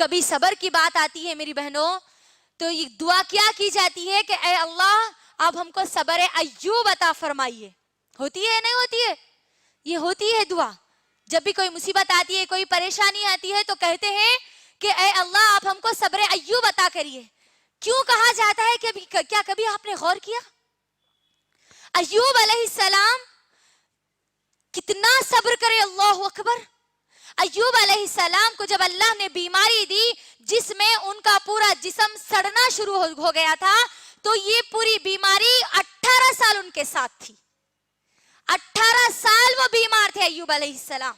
کبھی صبر کی بات آتی ہے میری بہنوں تو یہ دعا کیا کی جاتی ہے کہ اے اللہ اب ہم کو صبر ایوب عطا فرمائیے. ہوتی ہے نہیں ہوتی ہے؟ یہ ہوتی ہے دعا. جب بھی کوئی مصیبت آتی ہے کوئی پریشانی آتی ہے تو کہتے ہیں کہ اے اللہ آپ ہم کو صبر ایوب عطا کریے. کیوں کہا جاتا ہے کہ کیا کبھی آپ نے غور کیا ایوب علیہ السلام کتنا صبر کرے؟ اللہ اکبر. ایوب علیہ السلام کو جب اللہ نے بیماری دی جس میں ان کا پورا جسم سڑنا شروع ہو گیا تھا تو یہ پوری بیماری 18 سال ان کے ساتھ تھی. 18 سال وہ بیمار تھے ایوب علیہ السلام.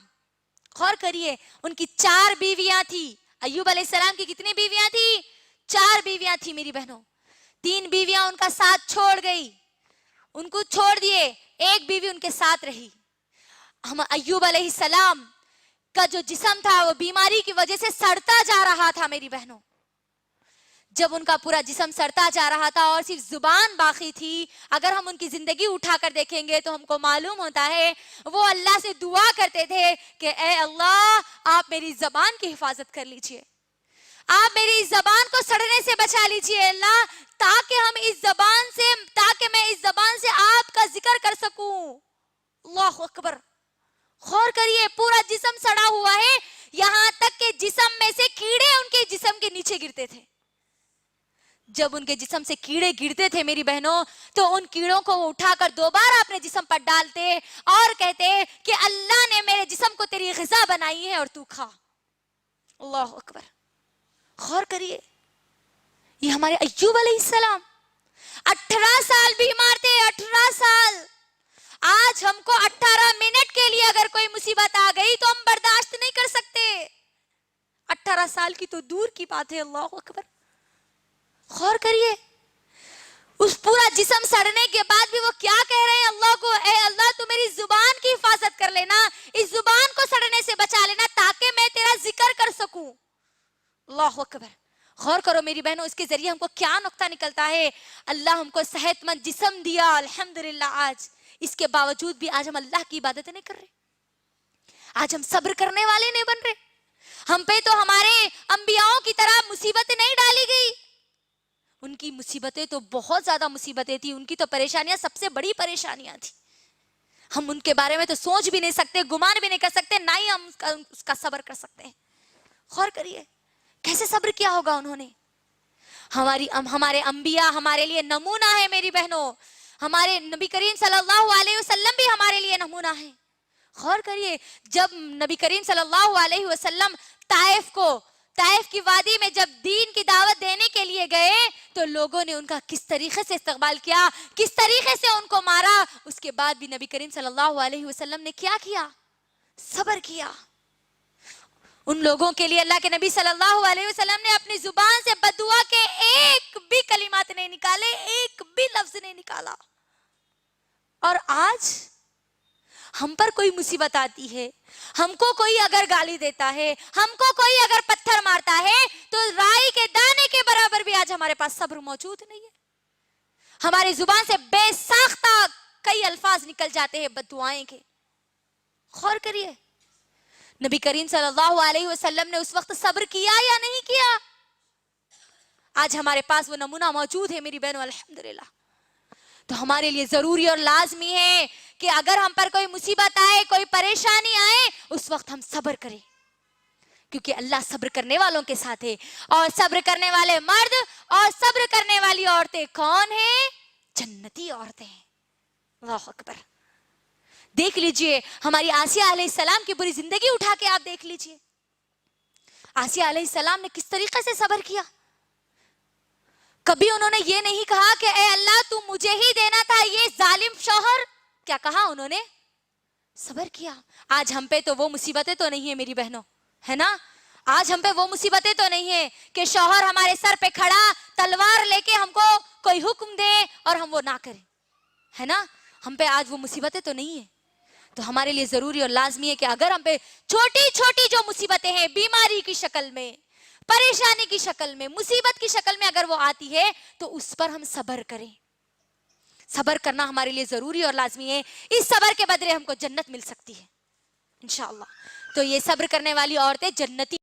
غور کریے ان کی 4 بیویاں تھی. ایوب علیہ السلام کی کتنی بیویاں تھی؟ 4 بیویاں تھی میری بہنوں. 3 بیویاں ان کا ساتھ چھوڑ گئی, ان کو چھوڑ دیے, 1 بیوی ان کے ساتھ رہی. ہم ایوب علیہ السلام کا جو جسم تھا وہ بیماری کی وجہ سے سڑتا جا رہا تھا میری بہنوں. جب ان کا پورا جسم سڑتا جا رہا تھا اور صرف زبان باقی تھی, اگر ہم ان کی زندگی اٹھا کر دیکھیں گے تو ہم کو معلوم ہوتا ہے وہ اللہ سے دعا کرتے تھے کہ اے اللہ آپ میری زبان کی حفاظت کر لیجئے, آپ میری اس زبان کو سڑنے سے بچا لیجئے اللہ, تاکہ میں اس زبان سے آپ کا ذکر کر سکوں. اللہ اکبر. غور کریے پورا جسم سڑا ہوا ہے, یہاں تک کہ جسم میں سے کیڑے ان کے جسم کے نیچے گرتے تھے. جب ان کے جسم سے کیڑے گرتے تھے میری بہنوں تو ان کیڑوں کو وہ اٹھا کر دوبارہ اپنے جسم پر ڈالتے اور کہتے کہ اللہ نے میرے جسم کو تیری غذا بنائی ہے اور تو کھا. اللہ اکبر. غور کریے یہ ہمارے ایوب علیہ السلام 18 سال بیمار تھے. 18 سال. آج ہم کو 18 منٹ کے لیے اگر کوئی مصیبت آ گئی تو ہم برداشت نہیں کر سکتے. 18 سال کی تو دور کی بات ہے. اللہ اکبر. غور کریے اس پورا جسم سڑنے کے بعد بھی وہ کیا کہہ رہے ہیں اللہ کو, اے اللہ تو میری زبان کی حفاظت کر لینا, اس زبان کو سڑنے سے بچا لینا تاکہ میں تیرا ذکر کر سکوں. اللہ اکبر. غور کرو میری بہنوں اس کے ذریعے ہم کو کیا نقطہ نکلتا ہے. اللہ ہم کو صحت مند جسم دیا الحمدللہ, آج اس کے باوجود بھی آج ہم اللہ کی عبادت نہیں کر رہے, آج ہم صبر کرنے والے نہیں بن رہے. ہم پہ تو ہمارے انبیاؤں کی طرح مصیبتیں نہیں ڈالی گئی. ان کی مصیبتیں تو بہت زیادہ مصیبتیں تھی, ان کی تو پریشانیاں سب سے بڑی پریشانیاں تھی. ہم ان کے بارے میں تو سوچ بھی نہیں سکتے, گمان بھی نہیں کر سکتے, نہ ہی ہم اس کا صبر کر سکتے ہیں. غور کریے کیسے صبر کیا ہوگا انہوں نے. ہمارے انبیاء ہمارے لیے نمونہ ہے میری بہنوں, ہمارے نبی کریم صلی اللہ علیہ وسلم بھی ہمارے لیے نمونہ ہے. غور کریے جب نبی کریم صلی اللہ علیہ وسلم طائف کی وادی میں جب دین کی دعوت دینے کے لیے گئے تو لوگوں نے ان کا کس طریقے سے استقبال کیا, کس طریقے سے ان کو مارا. اس کے بعد بھی نبی کریم صلی اللہ علیہ وسلم نے کیا کیا؟ صبر کیا. ان لوگوں کے لیے اللہ کے نبی صلی اللہ علیہ وسلم نے اپنی زبان سے بددعا کے ایک بھی کلمات نہیں نکالے, ایک بھی لفظ نہیں نکالا. اور آج ہم پر کوئی مصیبت آتی ہے, ہم کو کوئی اگر گالی دیتا ہے, ہم کو کوئی اگر پتھر مارتا ہے تو رائی کے دانے کے برابر بھی آج ہمارے پاس صبر موجود نہیں ہے. ہماری زبان سے بے ساختہ کئی الفاظ نکل جاتے ہیں بددعائیں کے. غور کریے نبی کریم صلی اللہ علیہ وسلم نے اس وقت صبر کیا یا نہیں کیا؟ آج ہمارے پاس وہ نمونہ موجود ہے میری بہنوں الحمدللہ. تو ہمارے لیے ضروری اور لازمی ہے کہ اگر ہم پر کوئی مصیبت آئے, کوئی پریشانی آئے, اس وقت ہم صبر کریں, کیونکہ اللہ صبر کرنے والوں کے ساتھ ہے. اور صبر کرنے والے مرد اور صبر کرنے والی عورتیں کون ہیں؟ جنتی عورتیں ہیں. اللہ اکبر. دیکھ لیجئے ہماری آسیہ علیہ السلام کی پوری زندگی اٹھا کے آپ دیکھ لیجئے, آسیہ علیہ السلام نے کس طریقے سے صبر کیا. کبھی انہوں نے یہ نہیں کہا کہ اے اللہ تو مجھے ہی دینا تھا یہ ظالم شوہر. کیا کہا انہوں نے؟ صبر کیا. آج ہم پہ تو وہ مصیبتیں تو نہیں ہیں میری بہنوں, ہے نا. آج ہم پہ وہ مصیبتیں تو نہیں ہیں کہ شوہر ہمارے سر پہ کھڑا تلوار لے کے ہم کو کوئی حکم دے اور ہم وہ نہ کریں, ہے نا. ہم پہ آج وہ مصیبتیں تو نہیں ہیں. تو ہمارے لیے ضروری اور لازمی ہے کہ اگر ہم پہ چھوٹی چھوٹی جو مصیبتیں ہیں, بیماری کی شکل میں, پریشانی کی شکل میں, مصیبت کی شکل میں اگر وہ آتی ہے تو اس پر ہم صبر کریں. صبر کرنا ہمارے لیے ضروری اور لازمی ہے. اس صبر کے بدلے ہم کو جنت مل سکتی ہے انشاءاللہ. تو یہ صبر کرنے والی عورتیں جنتی